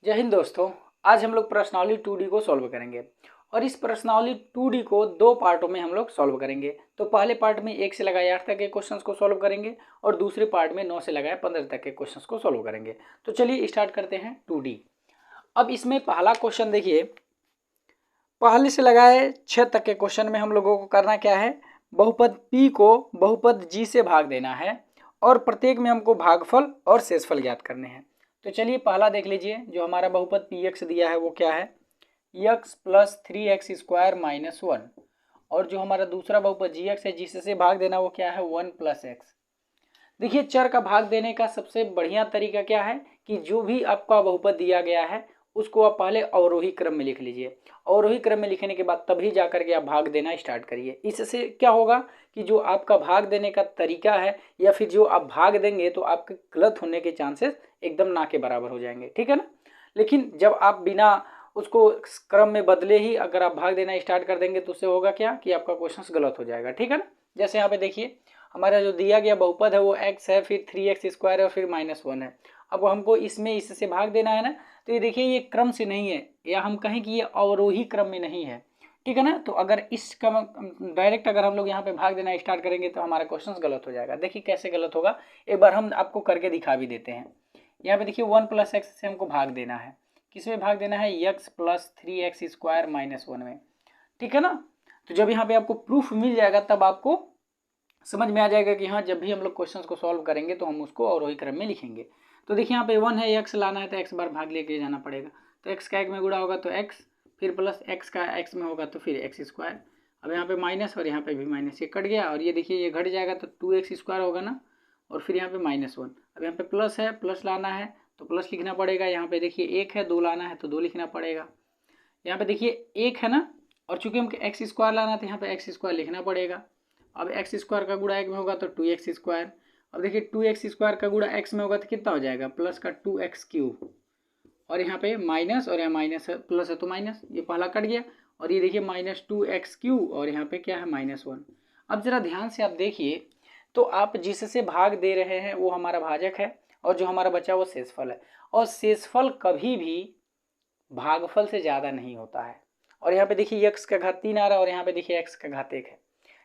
जय हिंद दोस्तों। आज हम लोग प्रश्नावली 2D को सॉल्व करेंगे और इस प्रश्नावली 2D को दो पार्टों में हम लोग सॉल्व करेंगे। तो पहले पार्ट में 1 से लगाए 8 तक के क्वेश्चंस को सॉल्व करेंगे और दूसरे पार्ट में 9 से लगाए 15 तक के क्वेश्चंस को सॉल्व करेंगे। तो चलिए स्टार्ट करते हैं 2D। अब इसमें पहला क्वेश्चन देखिए, पहले से लगाए 6 तक के क्वेश्चन में हम लोगों को करना क्या है, बहुपद P को बहुपद G से भाग देना है और प्रत्येक में हमको भागफल और शेषफल ज्ञात करने हैं। तो चलिए पहला देख लीजिए, जो हमारा बहुपद px दिया है वो क्या है, x plus 3x square minus 1, और जो हमारा दूसरा बहुपद gx है जिससे भाग देना वो क्या है 1 प्लस एक्स। देखिए चर का भाग देने का सबसे बढ़िया तरीका क्या है कि जो भी आपका बहुपद दिया गया है उसको आप पहले अवरोही क्रम में लिख लीजिए। अवरोही क्रम में लिखने के बाद तभी जाकर के आप भाग देना स्टार्ट करिए। इससे क्या होगा कि जो आपका भाग देने का तरीका है या फिर जो आप भाग देंगे तो आपके गलत होने के चांसेस एकदम ना के बराबर हो जाएंगे, ठीक है ना। लेकिन जब आप बिना उसको क्रम में बदले ही अगर आप भाग देना स्टार्ट कर देंगे तो उससे होगा क्या कि आपका क्वेश्चन गलत हो जाएगा, ठीक है ना। जैसे यहाँ पे देखिए हमारा जो दिया गया बहुपद है वो x है, फिर 3x स्क्वायर है और फिर -1 है। अब हमको इसमें इससे भाग देना है ना, तो ये देखिए ये क्रम से नहीं है, या हम कहें कि ये अवरोही क्रम में नहीं है, ठीक है ना। तो अगर इस क्रम डायरेक्ट अगर हम लोग यहाँ पे भाग देना स्टार्ट करेंगे तो हमारा क्वेश्चन गलत हो जाएगा। देखिए कैसे गलत होगा, एक बार हम आपको करके दिखा भी देते हैं। यहाँ पे देखिए 1 प्लस एक्स से हमको भाग देना है, किसमें भाग देना है, x plus 3x square minus 1 में, ठीक है ना। तो जब यहाँ पे आपको प्रूफ मिल जाएगा तब आपको समझ में आ जाएगा कि हाँ जब भी हम लोग क्वेश्चन को सॉल्व करेंगे तो हम उसको अवरोही क्रम में लिखेंगे। तो देखिए यहाँ पे 1 है, x लाना है तो x बार भाग लेके जाना पड़ेगा। तो x का 1 में गुणा होगा तो x, फिर प्लस x का x में होगा तो फिर x स्क्वायर। अब यहाँ पे माइनस और यहाँ पे भी माइनस, ये कट गया और ये देखिए ये घट जाएगा तो 2x स्क्वायर होगा ना, और फिर यहाँ पे -1। अब यहाँ पे प्लस है, प्लस लाना है तो प्लस लिखना पड़ेगा। यहाँ पे देखिए 1 है, 2 लाना है तो 2 लिखना पड़ेगा। यहाँ पे देखिए 1 है ना, और चूंकि हमको x स्क्वायर लाना है तो यहाँ पे x स्क्वायर लिखना पड़ेगा। अब x स्क्वायर का गुणा 1 में होगा तो 2x स्क्वायर। अब देखिए 2x स्क्वायर का गुणा x में होगा तो कितना हो जाएगा, प्लस का 2x क्यूब, और यहाँ पे माइनस और यहाँ माइनस है, प्लस है तो माइनस, ये पहला कट गया। और ये देखिए -2x क्यूब और यहाँ पे क्या है -1। अब जरा ध्यान से आप देखिए, तो आप जिससे भाग दे रहे हैं वो हमारा भाजक है और जो हमारा बचा वो शेषफल है, और शेषफल कभी भी भागफल से ज़्यादा नहीं होता है। और यहाँ पे देखिए x का घात 3 आ रहा है और यहाँ पे देखिए x का घात 1 है।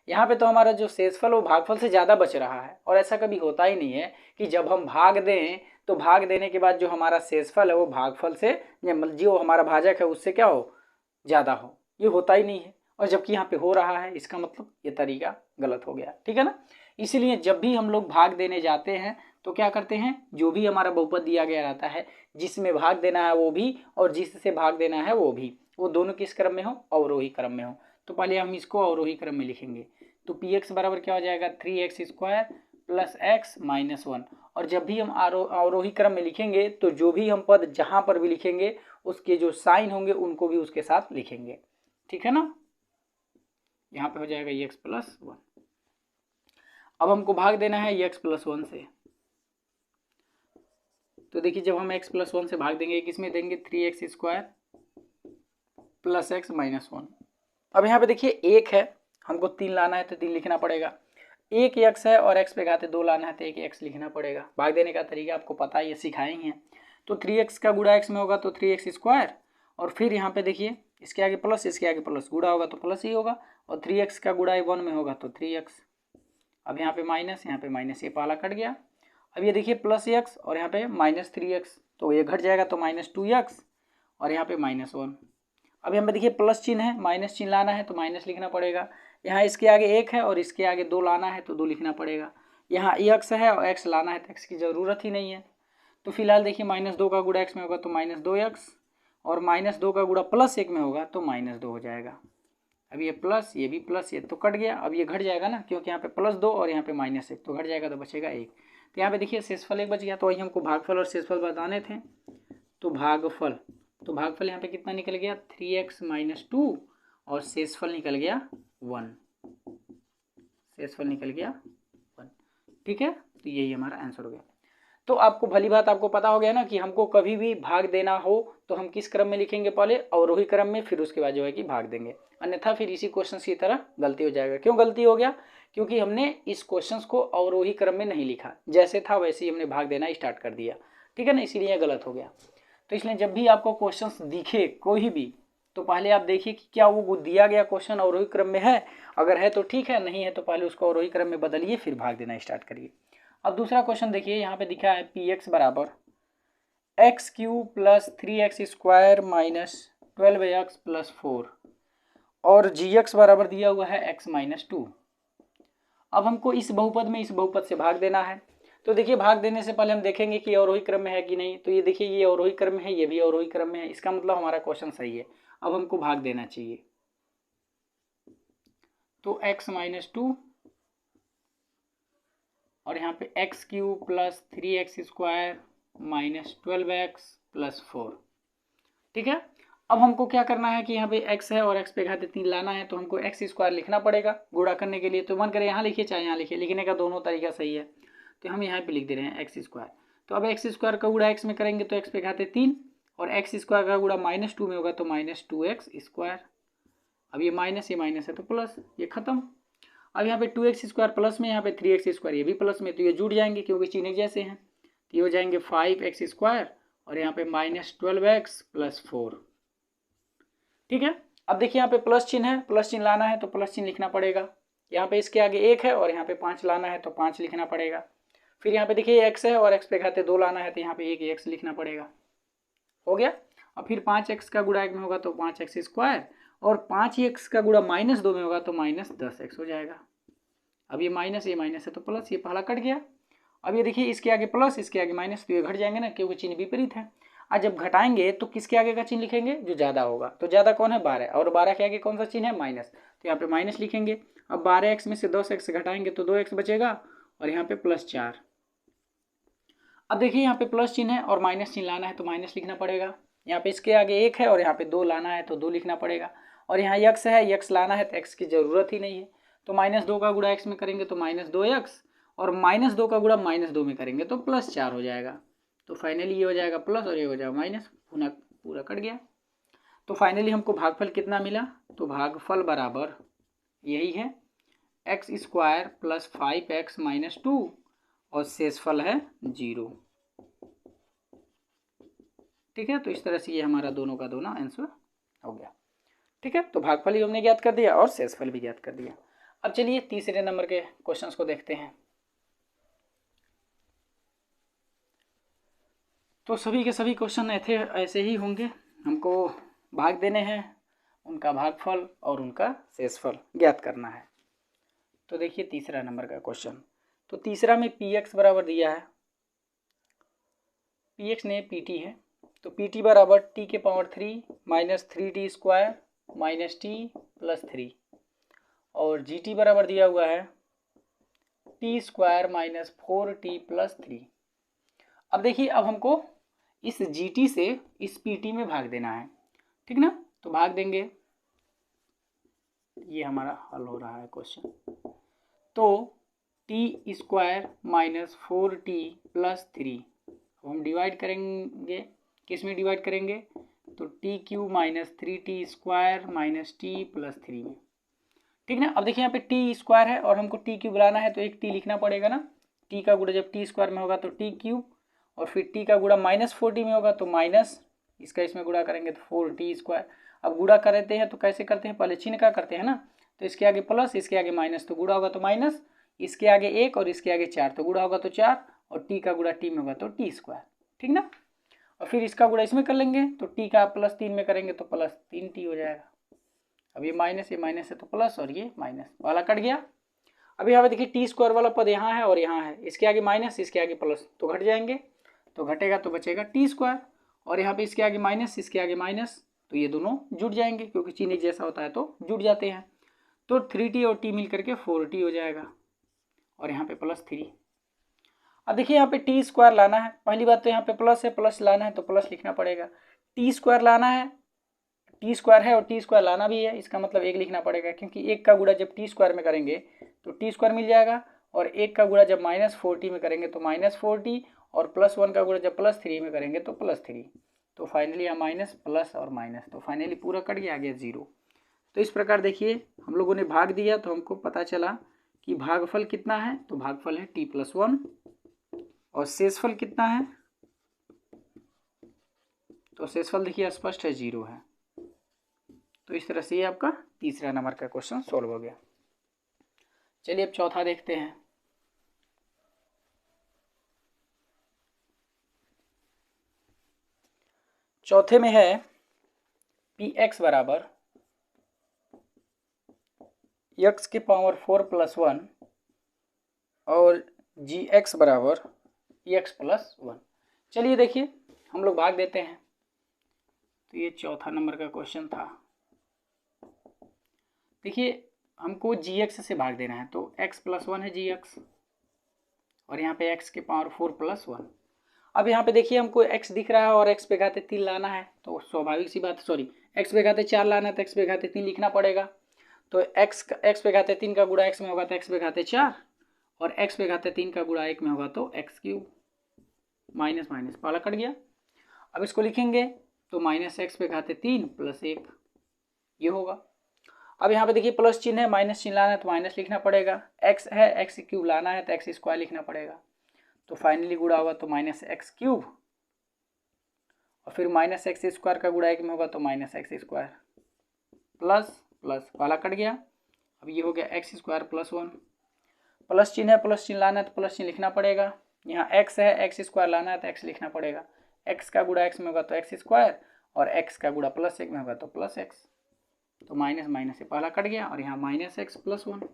यहाँ पे तो हमारा जो शेषफल वो भागफल से ज़्यादा बच रहा है, और ऐसा कभी होता ही नहीं है कि जब हम भाग दें तो भाग देने के बाद जो हमारा शेषफल है वो भागफल से जो हमारा भाजक है उससे क्या हो, ज़्यादा हो। ये होता ही नहीं है, और जबकि यहाँ पे हो रहा है, इसका मतलब ये तरीका गलत हो गया, ठीक है ना। इसीलिए जब भी हम लोग भाग देने जाते हैं तो क्या करते हैं, जो भी हमारा बहुपद दिया गया रहता है जिसमें भाग देना है वो भी और जिससे भाग देना है वो भी, वो दोनों किस क्रम में हो, अवरोही क्रम में हो। तो पहले हम इसको अवरोही क्रम में लिखेंगे। तो px बराबर क्या हो जाएगा, 3x square plus x minus 1। और जब भी हम अवरोही क्रम में लिखेंगे तो जो भी हम पद जहाँ पर भी लिखेंगे उसके जो साइन होंगे उनको भी उसके साथ लिखेंगे, ठीक है ना। यहाँ पे हो जाएगा x प्लस 1। अब हमको भाग देना है x प्लस 1 से। तो देखिए जब हम x प्लस 1 से भाग देंगे किसमें देंगे, 3x square plus x minus 1। अब यहाँ पे देखिए 1 है, हमको 3 लाना है तो 3 लिखना पड़ेगा। 1 x है और x पे घाते 2 लाना है तो 1 x लिखना पड़ेगा। भाग देने का तरीका आपको पता है, ये सिखाए ही हैं। तो 3x का गुणा x में होगा तो 3x स्क्वायर, और फिर यहाँ पे देखिए इसके आगे प्लस इसके आगे प्लस, गुणा होगा तो प्लस ही होगा, और 3x का गुणा 1 में होगा तो 3x। अब यहाँ पे माइनस, यहाँ पे माइनस, ये पहला कट गया। अब ये देखिए प्लस x और यहाँ पे -3x, तो ये घट जाएगा तो -2x और यहाँ पे -1। अब यहाँ पे देखिए प्लस चिन्ह है, माइनस चिन्ह लाना है तो माइनस लिखना पड़ेगा। यहाँ इसके आगे 1 है और इसके आगे 2 लाना है तो 2 लिखना पड़ेगा। यहाँ x है और x लाना है तो x की ज़रूरत ही नहीं है। तो फिलहाल देखिए -2 का गुणा x में होगा तो -2x, और -2 का गुणा +1 में होगा तो -2 हो जाएगा। अब ये प्लस, ये भी प्लस, ये तो कट गया। अब ये घट जाएगा ना, क्योंकि यहाँ पे +2 और यहाँ पे -1, तो घट जाएगा तो बचेगा 1। तो यहाँ पे देखिए शेषफल 1 बच गया। तो वही हमको भागफल और शेषफल बताने थे। तो भागफल यहाँ पे कितना निकल गया, 3x माइनस 2, और शेषफल निकल गया 1, शेषफल निकल गया 1, ठीक है। तो यही हमारा आंसर हो गया। तो आपको भली बात आपको पता हो गया ना कि हमको कभी भी भाग देना हो तो हम किस क्रम में लिखेंगे, पहले अवरोही क्रम में, फिर उसके बाद जो है कि भाग देंगे। अन्यथा फिर इसी क्वेश्चन की तरह गलती हो जाएगा। क्यों गलती हो गया, क्योंकि हमने इस क्वेश्चन को अवरोही क्रम में नहीं लिखा, जैसे था वैसे ही हमने भाग देना स्टार्ट कर दिया, ठीक है ना, इसीलिए गलत हो गया। तो इसलिए जब भी आपको क्वेश्चंस दिखे कोई भी, तो पहले आप देखिए कि क्या वो दिया गया क्वेश्चन अवरोही क्रम में है। अगर है तो ठीक है, नहीं है तो पहले उसको अवरोही क्रम में बदलिए, फिर भाग देना स्टार्ट करिए। अब दूसरा क्वेश्चन देखिए, यहाँ पे दिखा है पी एक्स बराबर x Q plus 3x square minus 12x plus 4 और जी एक्स बराबर दिया हुआ है x माइनस 2। अब हमको इस बहुपद में इस बहुपद से भाग देना है। तो देखिए भाग देने से पहले हम देखेंगे कि अवरोही क्रम में है कि नहीं। तो ये देखिए ये अवरोही क्रम में है, ये भी अवरोही क्रम में है, इसका मतलब हमारा क्वेश्चन सही है। अब हमको भाग देना चाहिए। तो x माइनस 2 और यहाँ पे x Q plus 3x square minus 12x plus 4। ठीक है। अब हमको क्या करना है कि यहाँ पे x है और x पे घाते 3 लाना है, तो हमको x स्क्वायर लिखना पड़ेगा गुणा करने के लिए। तो मन करे यहाँ लिखिए चाहे यहाँ लिखिए, लिखने का दोनों तरीका सही है। तो हम यहाँ पे लिख दे रहे हैं x स्क्वायर। तो अब x स्क्वायर का गुणा x में करेंगे तो x पे घाते 3 और x स्क्वायर का गुणा माइनस 2 में होगा तो माइनस 2x स्क्वायर। अब ये माइनस है तो प्लस, ये खत्म। अब यहाँ पे 2x स्क्वायर प्लस में, यहाँ पे 3x स्क्वायर ये भी प्लस में, तो ये जुड़ जाएंगे क्योंकि चिन्ह जैसे हैं। तो ये हो जाएंगे 5x स्क्वायर और यहाँ पे माइनस 12x प्लस 4। ठीक है। अब देखिए यहाँ पे प्लस चिन्ह है, प्लस चिन्ह लाना है तो प्लस चिन्ह लिखना पड़ेगा। यहाँ पे इसके आगे 1 है और यहाँ पे 5 लाना है तो 5 लिखना पड़ेगा। फिर यहाँ पे देखिए x है और x पे घाते 2 लाना है तो यहाँ पे 1 x लिखना पड़ेगा। हो गया। अब फिर 5x का गुणा 1 में होगा तो 5x स्क्वायर और 5x का गुणा माइनस 2 में होगा तो माइनस 10x हो जाएगा। अब ये माइनस है तो प्लस, ये पहला कट गया। अब ये देखिए इसके आगे प्लस इसके आगे माइनस, तो ये घट जाएंगे ना क्योंकि चिन्ह विपरीत है। आज जब घटाएंगे तो किसके आगे का चिन्ह लिखेंगे, जो ज़्यादा होगा। तो ज़्यादा कौन है, 12, और 12 के आगे कौन सा चिन्ह है, माइनस, तो यहाँ पे माइनस लिखेंगे। अब 12x में से 10x घटाएंगे तो 2x बचेगा और यहाँ पे प्लस 4। अब देखिए यहाँ पे प्लस चिन्ह है और माइनस चिन्ह लाना है तो माइनस लिखना पड़ेगा। यहाँ पे इसके आगे 1 है और यहाँ पे 2 लाना है तो 2 लिखना पड़ेगा। और यहाँ x है, x लाना है तो x की जरूरत ही नहीं है। तो माइनस 2 का गुणा x में करेंगे तो माइनस 2x और माइनस 2 का गुणा माइनस 2 में करेंगे तो प्लस 4 हो जाएगा। तो फाइनली ये हो जाएगा प्लस और ये हो जाएगा माइनस, पूरा कट गया। तो फाइनली हमको भागफल कितना मिला, तो भागफल बराबर यही है x square plus 5x minus 2 और शेषफल है 0। ठीक है। तो इस तरह से ये हमारा दोनों का दोनों आंसर हो गया। ठीक है। तो भागफल ही हमने ज्ञात कर दिया और शेषफल भी ज्ञात कर दिया। अब चलिए तीसरे नंबर के क्वेश्चंस को देखते हैं। तो सभी के सभी क्वेश्चन ऐसे ही होंगे। हमको भाग देने हैं, उनका भागफल और उनका शेषफल ज्ञात करना है। तो देखिए तीसरा नंबर का क्वेश्चन। तो तीसरा में पी एक्स बराबर दिया है, पी एक्स ने पी टी है, तो पी टी बराबर टी के power 3 minus 3t square minus T plus 3 और जी टी बराबर दिया हुआ है T square minus 4t plus 3। अब देखिए अब हमको इस जी टी से इस पी टी में भाग देना है, ठीक ना। तो भाग देंगे, ये हमारा हल हो रहा है क्वेश्चन। तो T square minus 4t plus 3 हम डिवाइड करेंगे, किस में डिवाइड करेंगे, तो T cube minus 3t square minus T plus 3 में। ठीक ना। अब देखिए यहाँ पे टी स्क्वायर है और हमको टी क्यूब लाना है तो एक टी लिखना पड़ेगा ना। टी का गुणा जब टी स्क्वायर में होगा तो टी क्यूब और फिर टी का गुणा माइनस 4t में होगा तो माइनस इसका इसमें गुणा करेंगे तो 4t स्क्वायर। अब गुणा करते हैं तो कैसे करते हैं, पहले चिन्ह का करते हैं ना। तो इसके आगे प्लस इसके आगे माइनस तो गुणा होगा तो माइनस, इसके आगे 1 और इसके आगे 4 तो गुणा होगा तो 4 और टी का गुणा टी में होगा तो टी स्क्वायर। ठीक ना। और फिर इसका गुणा इसमें कर लेंगे तो टी का प्लस 3 में करेंगे तो प्लस 3t हो जाएगा। अब ये माइनस है तो प्लस और ये माइनस वाला कट गया। अब यहाँ पे देखिए टी स्क्वायर वाला पद यहाँ है और यहाँ है, इसके आगे माइनस इसके आगे प्लस तो घट जाएंगे, तो घटेगा तो बचेगा टी स्क्वायर और यहाँ पे इसके आगे माइनस इसके आगे माइनस, तो ये दोनों जुड़ जाएंगे क्योंकि चिन्ह जैसा होता है तो जुड़ जाते हैं। तो 3t और t मिल करके 4t हो जाएगा और यहाँ पे प्लस 3। अब देखिए यहाँ पे टी स्क्वायर लाना है, पहली बात तो यहाँ पे प्लस है, प्लस लाना है तो प्लस लिखना पड़ेगा। टी स्क्वायर लाना है, टी स्क्वायर है और टी स्क्वायर लाना भी है, इसका मतलब 1 लिखना पड़ेगा क्योंकि 1 का गुणा जब टी स्क्वायर में करेंगे तो टी स्क्वायर मिल जाएगा और 1 का गुणा जब माइनस 4t में करेंगे तो माइनस 4t और प्लस 1 का गुणा जब प्लस 3 में करेंगे तो प्लस 3। तो फाइनली यहाँ माइनस प्लस और माइनस, तो फाइनली पूरा कट गया, आ गया 0। तो इस प्रकार देखिए हम लोगों ने भाग दिया तो हमको पता चला कि भागफल कितना है, तो भागफल है t+1 और शेषफल कितना है, तो शेषफल देखिए स्पष्ट है 0 है। तो इस तरह से ये आपका तीसरा नंबर का क्वेश्चन सॉल्व हो गया। चलिए अब चौथा देखते हैं। चौथे में है पी एक्स बराबर एक्स की पावर 4 + 1 और जी एक्स बराबर एक्स + 1। चलिए देखिए हम लोग भाग देते हैं। तो ये चौथा नंबर का क्वेश्चन था। देखिए हमको जी एक्स से भाग देना है, तो x + 1 है जी एक्स और यहाँ पे x की पावर 4 + 1। अब यहाँ पे देखिए हमको x दिख रहा है और x पे घाते 3 लाना है, तो स्वाभाविक सी बात, सॉरी x पे घाते 4 लाना है तो x पे घाते 3 लिखना पड़ेगा। तो x पे घाते 3 का गुणा x में होगा तो x पे घाते 4 और x पे घाते 3 का गुणा 1 में होगा तो x³ माइनस माइनस पाला कट गया। अब इसको लिखेंगे तो -x पे घाते 3 + 1 ये होगा। अब यहाँ पे देखिए प्लस चिन्ह है, माइनस चिन्ह लाना है तो माइनस लिखना पड़ेगा, x है x³ लाना है तो x² लिखना पड़ेगा। तो फाइनली गुणा होगा तो -x³ और फिर -x² का गुणा 1 में होगा तो -x² प्लस प्लस वाला कट गया। अब ये हो गया x² + 1, प्लस चिन्ह है प्लस चिन्ह लाना है तो प्लस चिन्ह लिखना पड़ेगा। यहाँ x है x² लाना है तो x लिखना पड़ेगा, x का गुणा x में होगा तो x² और x का गुणा +1 में होगा तो +x। तो माइनस माइनस से पहला कट गया और यहाँ -x + 1।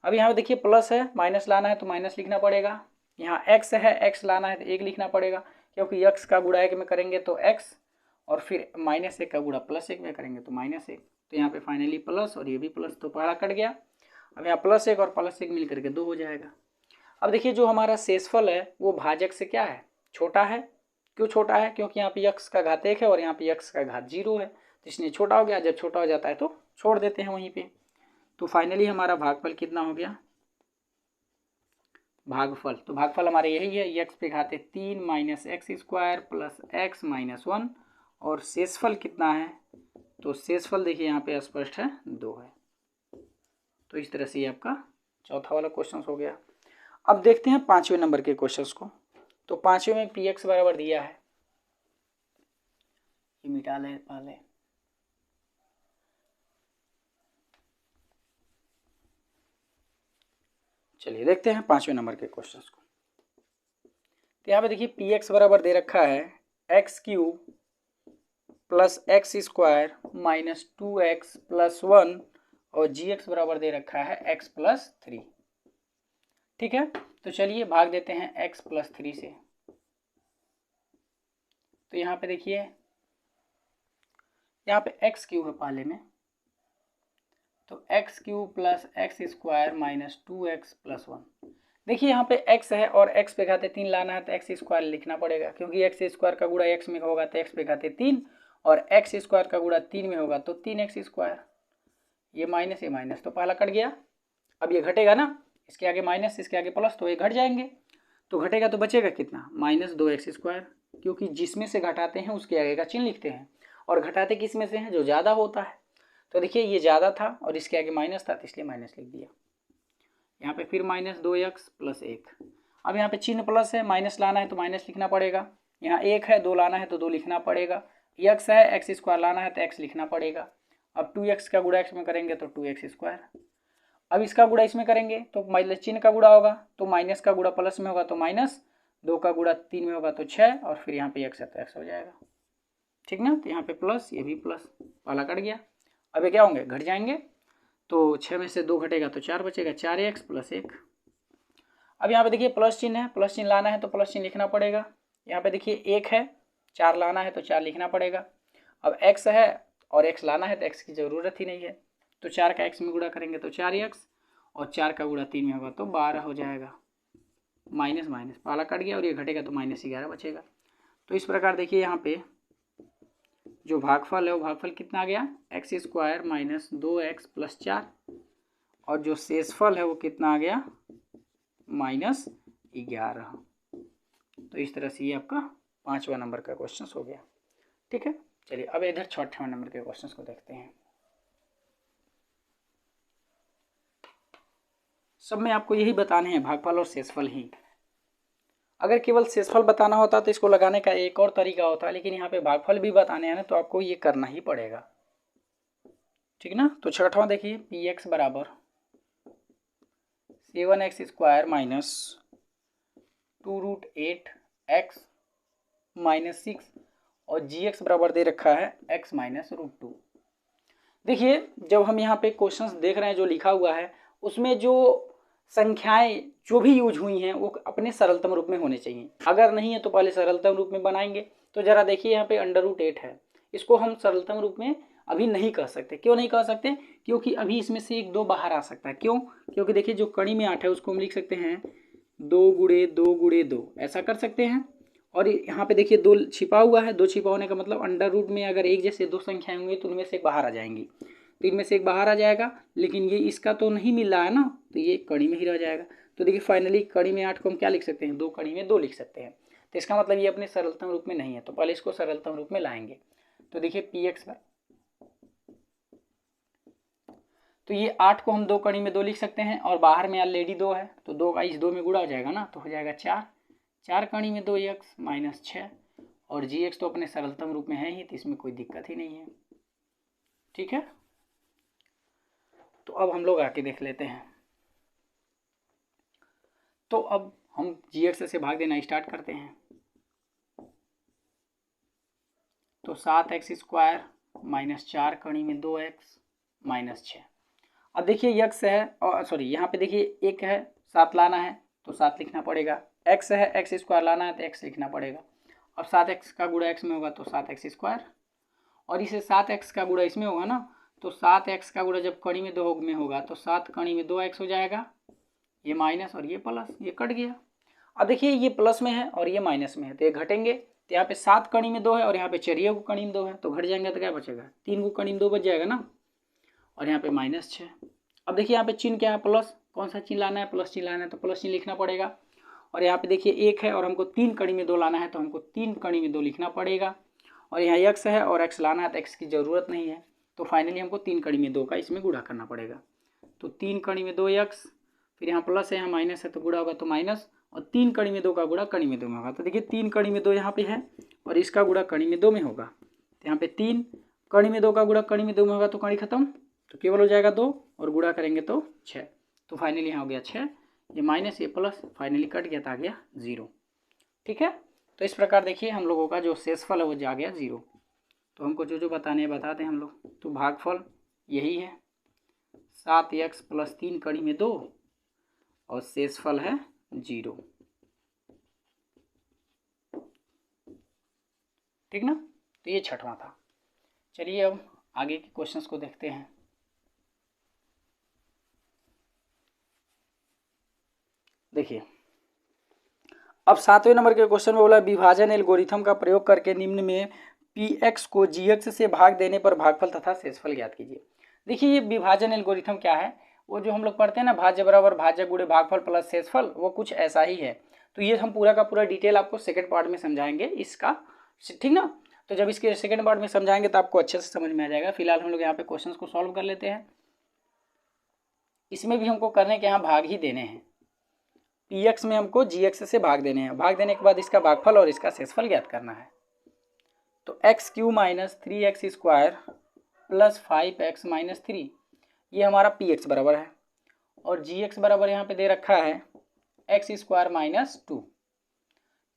अब यहाँ पे देखिए प्लस है, माइनस लाना है तो माइनस लिखना पड़ेगा। यहाँ x है x लाना है तो 1 लिखना पड़ेगा, क्योंकि x का गुणा 1 में करेंगे तो x और फिर -1 का गुणा +1 में करेंगे तो -1। तो यहाँ पे फाइनली प्लस और ये भी प्लस, तो पहला कट गया। अब यहाँ +1 और +1 मिल करके 2 हो जाएगा। अब देखिए जो हमारा शेषफल है वो भाजक से क्या है, छोटा है। क्यों छोटा है? क्योंकि यहाँ पे x का घात 1 है और यहाँ पे x का घात 0 है, तो इसलिए छोटा हो गया। जब छोटा हो जाता है तो छोड़ देते हैं वहीं पे। तो फाइनली हमारा भागफल कितना हो गया, भागफल, तो भागफल हमारे यही है, x पे घाते 3 - x² + x - 1 और शेषफल कितना है, तो शेषफल देखिए यहाँ पे स्पष्ट है 2 है। तो इस तरह से ये आपका चौथा वाला क्वेश्चन हो गया। अब देखते हैं पांचवें नंबर के क्वेश्चंस को। तो पांचवें में px बराबर दिया है, ये मिटा ले पहले। चलिए देखते हैं पांचवें नंबर के क्वेश्चंस को। तो यहाँ पे देखिए px बराबर दे रखा है x³ + x² - 2x + 1 और gx बराबर दे रखा है x + 3। ठीक है, तो चलिए भाग देते हैं x + 3 से। तो यहाँ पे देखिए यहाँ पे x³ है पहले में, तो x³ + x² - 2x + 1। देखिए यहाँ पे x है और x पे घाते 3 लाना है तो x² लिखना पड़ेगा, क्योंकि x² का गुणा x में होगा तो x पे घाते 3 और x² का गुणा 3 में होगा तो 3x²। ये माइनस ये माइनस तो पहला कट गया। अब ये घटेगा ना, इसके आगे माइनस इसके आगे प्लस, तो ये घट जाएंगे। तो घटेगा तो बचेगा कितना, -2x², क्योंकि जिसमें से घटाते हैं उसके आगे का चिन्ह लिखते हैं और घटाते किस में से हैं, जो ज़्यादा होता है। तो देखिए ये ज़्यादा था और इसके आगे माइनस था तो इसलिए माइनस लिख दिया। यहाँ पे फिर -2x + 1। अब यहाँ पे चिन्ह प्लस है, माइनस लाना है तो माइनस लिखना पड़ेगा। यहाँ 1 है, 2 लाना है तो 2 लिखना पड़ेगा। x है x² लाना है तो x लिखना पड़ेगा। अब 2x का गुणा x में करेंगे तो 2x²। अब इसका गुणा इसमें करेंगे तो माइनस चिन्ह का गुणा होगा, तो माइनस का गुणा प्लस में होगा तो माइनस, 2 का गुणा 3 में होगा तो 6 और फिर यहाँ पे x है तो x हो जाएगा। ठीक ना, तो यहाँ पे प्लस ये भी प्लस, वाला कट गया। अब ये क्या होंगे, घट जाएंगे। तो 6 में से 2 घटेगा तो 4 बचेगा, 4x + 1। अब यहाँ पे देखिए प्लस चिन्ह है, प्लस चिन्ह लाना है तो प्लस चिन्ह लिखना पड़ेगा। यहाँ पे देखिए 1 है, 4 लाना है तो 4 लिखना पड़ेगा। अब x है और x लाना है तो x की ज़रूरत ही नहीं है, तो 4 का x में गुणा करेंगे तो 4x और 4 का गुणा 3 में होगा तो 12 हो जाएगा। माइनस माइनस पाला कट गया और ये घटेगा तो -11 बचेगा। तो इस प्रकार देखिए यहाँ पे जो भागफल है वो भागफल कितना आ गया, x² - 2x + 4 और जो शेषफल है वो कितना आ गया, -11। तो इस तरह से ये आपका पांचवा नंबर का क्वेश्चन हो गया। ठीक है, चलिए अब इधर छठवें नंबर के क्वेश्चन को देखते हैं। सब में आपको यही बताने हैं, भागफल और शेषफल ही। अगर केवल शेषफल बताना होता तो इसको लगाने का एक और तरीका होता, लेकिन यहाँ पे भागफल भी बताने हैं ना, तो आपको ये करना ही पड़ेगा, ठीक ना। तो छठवां देखिए, पी एक्स बराबर 7x² माइनस 2√8x माइनस 6 और जी एक्स बराबर दे रखा है x माइनस √2। देखिए जब हम यहाँ पे क्वेश्चंस देख रहे हैं जो लिखा हुआ है, उसमें जो संख्याएं जो भी यूज हुई हैं वो अपने सरलतम रूप में होने चाहिए। अगर नहीं है तो पहले सरलतम रूप में बनाएंगे। तो जरा देखिए यहाँ पे √8 है, इसको हम सरलतम रूप में अभी नहीं कह सकते। क्यों नहीं कह सकते? क्योंकि अभी इसमें से 1 2 बाहर आ सकता है। क्यों? क्योंकि देखिए जो कड़ी में 8 है उसको हम लिख सकते हैं 2 गुणे 2 गुणे 2, ऐसा कर सकते हैं। और यहाँ पे देखिए 2 छिपा हुआ है, 2 छिपा होने का मतलब अंडर रूट में अगर एक जैसे 2 संख्याएं होंगी तो उनमें से एक बाहर आ जाएंगी, तो इनमें से एक बाहर आ जाएगा, लेकिन ये इसका तो नहीं मिल रहा है ना, तो ये कड़ी में ही रह जाएगा। तो देखिए फाइनली कड़ी में 8 को हम क्या लिख सकते हैं, 2 कड़ी में 2 लिख सकते हैं। तो इसका मतलब ये अपने सरलतम रूप में नहीं है, तो पहले इसको सरलतम रूप में लाएंगे। तो देखिए पी एक्स पर, तो ये 8 को हम 2 कड़ी में 2 लिख सकते हैं, और बाहर में ऑलरेडी 2 है, तो 2 का इस 2 में गुणा हो जाएगा ना, तो हो जाएगा 4 कड़ी में 2x माइनस 6, और जी एक्स तो अपने सरलतम रूप में है ही, तो इसमें कोई दिक्कत ही नहीं है, ठीक है। तो अब हम लोग आके देख लेते हैं। तो अब हम जी एक्स से भाग देना स्टार्ट करते हैं। तो 7x² माइनस 4 कड़ी में 2x माइनस 6। अब देखिए यक्स है, और सॉरी यहाँ पे देखिए 1 है, 7 लाना है तो 7 लिखना पड़ेगा। x है, x² लाना है तो x लिखना पड़ेगा। अब 7x का गुणा x में होगा तो 7x², और इसे 7x का गुणा इसमें होगा ना, तो 7x का गुणा जब कड़ी में 2 में होगा तो 7 कड़ी में 2x हो जाएगा, ये माइनस और ये प्लस, ये कट गया। अब देखिए ये प्लस में है और ये माइनस में है, तो ये घटेंगे। तो यहाँ पे 7 कड़ी में 2 है और यहाँ पे 4 को कड़ी में 2 है, तो घट जाएंगे तो क्या बचेगा, 3 को कड़ी में 2 बच जाएगा ना, और यहाँ पे माइनस 6। अब देखिए यहाँ पे चिन्ह क्या है, प्लस, कौन सा चिन्ह लाना है, प्लस चिन्ह लाना है, तो प्लस चिन्ह लिखना पड़ेगा। और यहाँ पे देखिए 1 है और हमको 3 कड़ी में 2 लाना है, तो हमको 3 कड़ी में 2 लिखना पड़ेगा। और यहाँ x है और x लाना है तो x की ज़रूरत नहीं है, तो फाइनली हमको 3 कड़ी में 2 का इसमें गुणा करना पड़ेगा। तो 3 कड़ी में 2x, फिर यहाँ प्लस है, यहाँ माइनस है, तो गुणा होगा तो माइनस, और 3 कड़ी में 2 का गुणा कड़ी में 2 में होगा। तो देखिए 3 कड़ी में 2 यहाँ पे है और इसका गुणा कड़ी में 2 में होगा, तो यहाँ पे 3 कड़ी में 2 का गुणा कड़ी में 2 में होगा, तो कड़ी खत्म, तो केवल हो जाएगा 2, और गुणा करेंगे तो 6। तो फाइनली यहाँ हो गया 6, ये माइनस ये प्लस, फाइनली कट गया तो आ गया 0, ठीक है। तो इस प्रकार देखिए हम लोगों का जो शेषफल है वो जा गया 0। तो हमको जो जो बताने हैं बता दें हम लोग। तो भागफल यही है 7x + 3 कड़ी में 2, और शेषफल है 0, ठीक ना। तो ये छठवां था। चलिए अब आगे के क्वेश्चंस को देखते हैं। देखिए अब 7वें नंबर के क्वेश्चन में बोला विभाजन एल्गोरिथम का प्रयोग करके निम्न में px को gx से भाग देने पर भागफल तथा शेषफल ज्ञात कीजिए। देखिए ये विभाजन एल्गोरिथम क्या है, वो जो हम लोग पढ़ते हैं ना, भाज्य बराबर भाज्य गुणे भागफल प्लस शेषफल, वो कुछ ऐसा ही है। तो ये हम पूरा का पूरा डिटेल आपको सेकंड पार्ट में समझाएंगे इसका, ठीक ना। तो जब इसके सेकंड पार्ट में समझाएंगे तो आपको अच्छे से समझ में आ जाएगा। फिलहाल हम लोग यहाँ पे क्वेश्चन को सॉल्व कर लेते हैं। इसमें भी हमको करने के यहाँ भाग ही देने हैं, px में हमको gx से भाग देने हैं। भाग देने के बाद इसका भागफल और इसका शेषफल ज्ञात करना है। तो x³ minus 3x² plus 5x minus 3, ये हमारा px बराबर है, और gx बराबर यहाँ पे दे रखा है x² माइनस 2,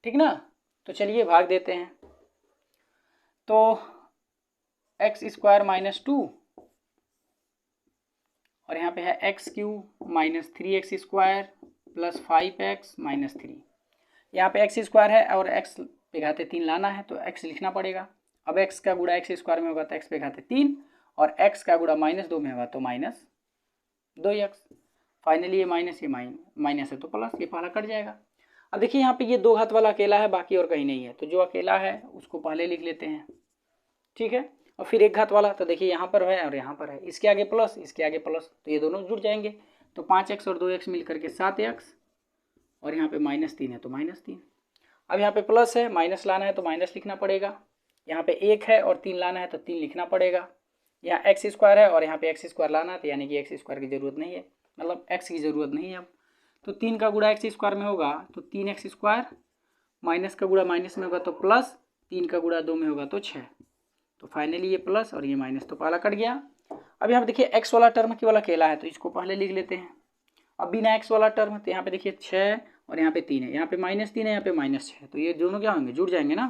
ठीक ना। तो चलिए भाग देते हैं। तो x² माइनस 2, और यहाँ पे है x³ minus 3x² plus 5x minus 3। यहाँ पे x² है और x पे घाते 3 लाना है, तो x लिखना पड़ेगा। अब x का गुणा x² में होगा तो x पे घाते 3, और x का गुणा -2 में होगा तो माइनस 2x। फाइनली ये माइनस, ये माइनस है तो प्लस, ये पहला कट जाएगा। अब देखिए यहाँ पे ये 2 घात वाला अकेला है, बाकी और कहीं नहीं है, तो जो अकेला है उसको पहले लिख लेते हैं, ठीक है। और फिर 1 घात वाला, तो देखिए यहाँ पर है और यहाँ पर है, इसके आगे प्लस इसके आगे प्लस, तो ये दोनों जुड़ जाएंगे। तो 5x और 2x मिल करके 7x, और यहाँ पे -3 है तो -3। अब यहाँ पे प्लस है, माइनस लाना है तो माइनस लिखना पड़ेगा। यहाँ पे 1 है और 3 लाना है तो 3 लिखना पड़ेगा। यहाँ x² है और यहाँ पे x² लाना है, तो यानी कि x² की ज़रूरत नहीं है, मतलब x की ज़रूरत नहीं है अब। तो 3 का गुणा x² में होगा तो 3x² माइनस का गुणा माइनस में होगा तो प्लस, 3 का गुणा 2 में होगा तो 6। तो फाइनली ये प्लस और ये माइनस, तो पहला कट गया। अब यहाँ पे देखिए एक्स वाला टर्म केवल अकेला है तो इसको पहले लिख लेते हैं। अब बिना एक्स वाला टर्म, तो यहाँ पे देखिए 6 और यहाँ पे 3 है, यहाँ पे -3 है, यहाँ पे -6, तो ये दोनों क्या होंगे, जुड़ जाएंगे ना,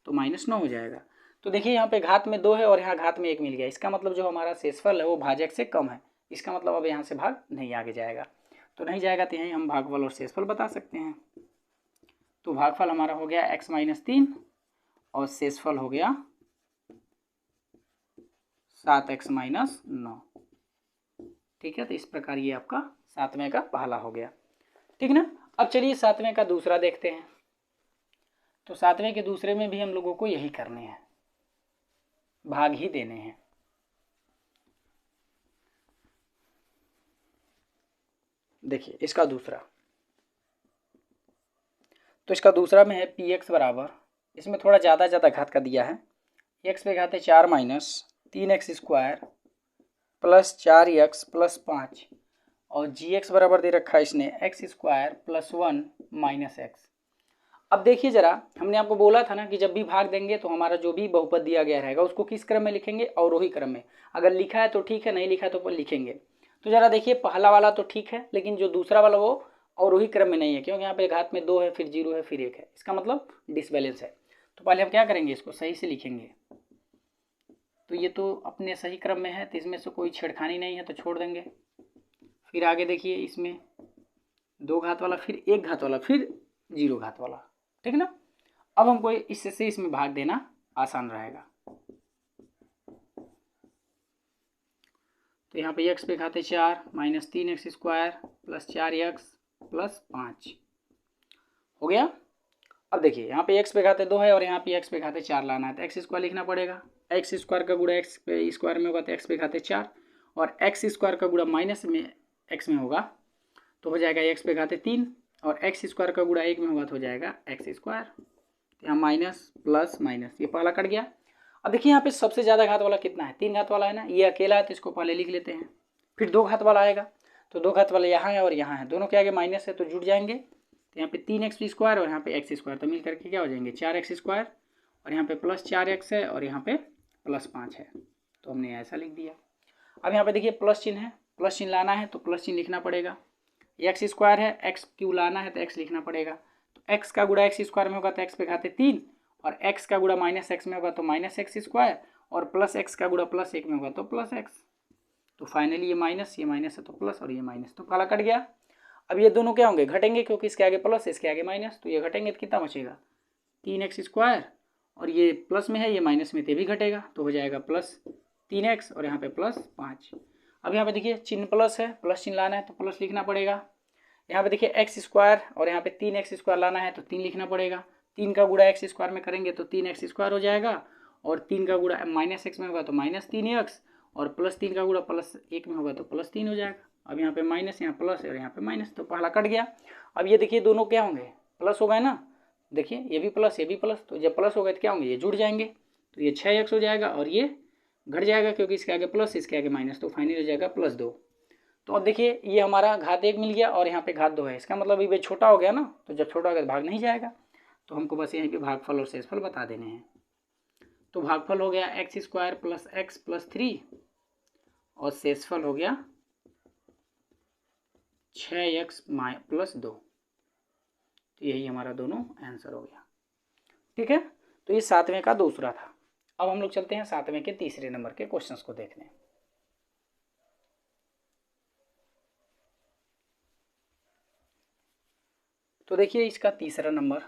तो -9 हो जाएगा। तो देखिए यहाँ पे घात में 2 है और यहाँ घात में 1 मिल गया, इसका मतलब जो हमारा शेषफल है वो भाजक से कम है, इसका मतलब अब यहाँ से भाग नहीं आगे जाएगा, तो नहीं जाएगा तो यहीं हम भागफल और शेषफल बता सकते हैं। तो भागफल हमारा हो गया x - 3 और शेषफल हो गया 7x - 9। ठीक है, तो इस प्रकार ये आपका 7वें का पहला हो गया। ठीक ना। अब चलिए 7वें का दूसरा देखते हैं। तो 7वें के दूसरे में भी हम लोगों को यही करने हैं, भाग ही देने हैं। देखिए इसका दूसरा, तो इसका दूसरा में है px बराबर, इसमें थोड़ा ज़्यादा घात का दिया है, x पे घात है 4 - 3x² प्लस 4x प्लस 5 और gx बराबर दे रखा है इसने x² प्लस 1 माइनस x। अब देखिए जरा, हमने आपको बोला था ना कि जब भी भाग देंगे तो हमारा जो भी बहुपद दिया गया रहेगा उसको किस क्रम में लिखेंगे, अवरोही क्रम में। अगर लिखा है तो ठीक है, नहीं लिखा है तो लिखेंगे। तो जरा देखिए पहला वाला तो ठीक है, लेकिन जो दूसरा वाला वो अवरोही क्रम में नहीं है, क्योंकि यहाँ पे घात में 2 है, फिर 0 है, फिर 1 है, इसका मतलब डिसबैलेंस है। तो पहले हम क्या करेंगे, इसको सही से लिखेंगे। तो ये तो अपने सही क्रम में है, तो इसमें से कोई छेड़खानी नहीं है तो छोड़ देंगे। फिर आगे देखिए, इसमें 2 घात वाला, फिर 1 घात वाला, फिर 0 घात वाला, ठीक है ना। अब हमको इससे इसमें भाग देना आसान रहेगा। तो यहाँ पे x पे घाते 4 - 3x² प्लस 4x प्लस 5 हो गया। अब देखिए यहाँ पे x पे घाते 2 है और यहाँ पे x पे घाते 4 लाना है, तो x² लिखना पड़ेगा। x² का गुणा x पे स्क्वायर में होगा तो x पे घाते 4, और x² का गुणा माइनस में x में होगा तो हो जाएगा x पे घाते 3, और x² का गुणा 1 में होगा तो हो जाएगा x²। यहाँ माइनस प्लस माइनस, ये पहला कट गया। अब देखिए यहाँ पे सबसे ज़्यादा घात वाला कितना है, 3 घात वाला है ना, ये अकेला है तो इसको पहले लिख लेते हैं। फिर 2 घात वाला आएगा, तो 2 घात वाला यहाँ है और यहाँ है, दोनों के आगे माइनस है तो जुड़ जाएंगे। तो यहाँ पे 3x² और यहाँ पे x², तो मिल करके क्या हो जाएंगे 4x², और यहाँ पे प्लस 4x है और यहाँ पे प्लस 5 है, तो हमने ऐसा लिख दिया। अब यहाँ पे देखिए प्लस चिन्ह है, प्लस चिन्ह लाना है तो प्लस चिन्ह लिखना पड़ेगा। x² है, x क्यों लाना है तो x लिखना पड़ेगा। तो x का गुणा x² में होगा तो x पे घाते 3, और x का गुणा माइनस x में होगा तो माइनस x², और प्लस x का गुणा प्लस 1 में होगा तो प्लस x। तो फाइनली ये माइनस है तो प्लस, और ये माइनस, तो काला कट गया। अब ये दोनों क्या होंगे, घटेंगे, क्योंकि इसके आगे प्लस है, इसके आगे माइनस, तो ये घटेंगे तो कितना बचेगा 3x², और ये प्लस में है, ये माइनस में, तो भी घटेगा, तो हो जाएगा प्लस 3x और यहाँ पे प्लस 5। अब यहाँ पे देखिए चिन्ह प्लस है, प्लस चिन्ह लाना है तो प्लस लिखना पड़ेगा। यहाँ पे देखिए x² और यहाँ पे 3x² लाना है तो 3 लिखना पड़ेगा। 3 का गुणा x² में करेंगे तो 3x² हो जाएगा, और 3 का गुणा माइनस x में होगा तो -3x, और प्लस 3 का गुणा प्लस 1 में होगा तो प्लस 3 हो जाएगा। अब यहाँ पे माइनस, यहाँ प्लस है और यहाँ पे माइनस, तो पहला कट गया। अब ये देखिए दोनों क्या होंगे, प्लस हो गए ना, देखिए ये भी प्लस, ये भी प्लस, तो जब प्लस हो गए तो क्या होंगे, ये जुड़ जाएंगे, तो ये 6x हो जाएगा और ये घट जाएगा, क्योंकि इसके आगे प्लस, इसके आगे माइनस, तो फाइनल हो जाएगा +2। तो अब देखिए ये हमारा घात 1 मिल गया और यहाँ पे घात 2 है, इसका मतलब ये छोटा हो गया ना, तो जब छोटा हो गया तो भाग नहीं जाएगा, तो हमको बस यहीं पे भागफल और शेषफल बता देने हैं। तो भागफल हो गया x² प्लस x प्लस 3, और शेषफल हो गया 6x प्लस 2। तो यही हमारा दोनों आंसर हो गया। ठीक है, तो ये 7वें का दूसरा था। अब हम लोग चलते हैं 7वें के तीसरे नंबर के क्वेश्चंस को देखने। तो देखिए इसका तीसरा नंबर,